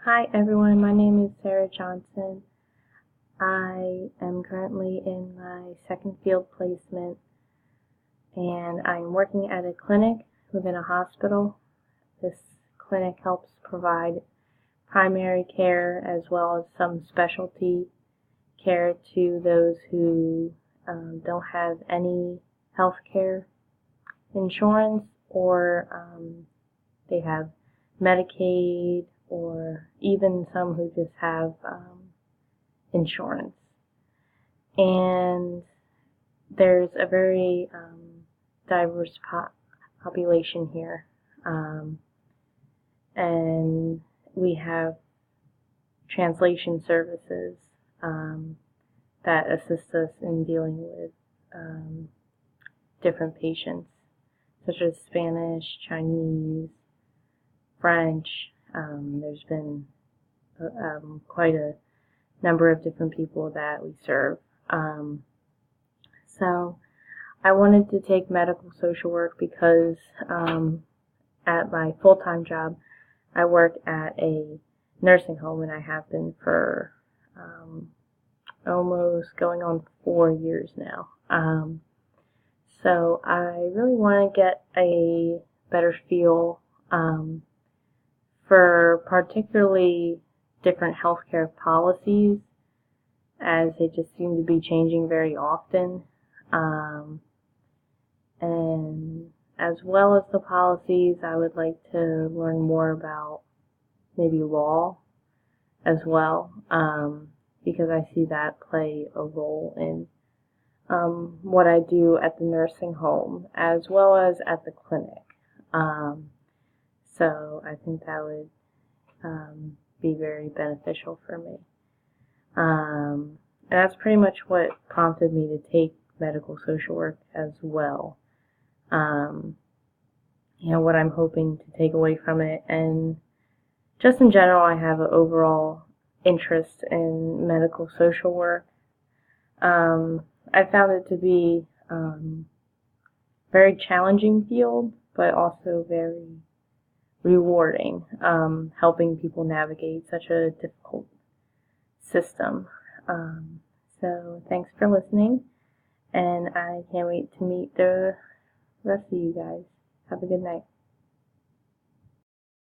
Hi everyone, my name is Sarah Johnson. I am currently in my second field placement and I'm working at a clinic within a hospital. This clinic helps provide primary care as well as some specialty care to those who don't have any health care insurance or they have Medicaid or even some who just have insurance. And there's a very diverse population here. And we have translation services that assist us in dealing with different patients, such as Spanish, Chinese, French. There's been quite a number of different people that we serve. So I wanted to take medical social work because at my full-time job, I work at a nursing home, and I have been for almost going on 4 years now. So I really want to get a better feel for particularly different healthcare policies, as they just seem to be changing very often. And as well as the policies, I would like to learn more about maybe law as well, because I see that play a role in what I do at the nursing home as well as at the clinic. So I think that would be very beneficial for me. And that's pretty much what prompted me to take medical social work as well. What I'm hoping to take away from it, and just in general, I have an overall interest in medical social work. I found it to be very challenging field, but also very rewarding, helping people navigate such a difficult system. So thanks for listening, and I can't wait to meet the rest of you guys. Have a good night.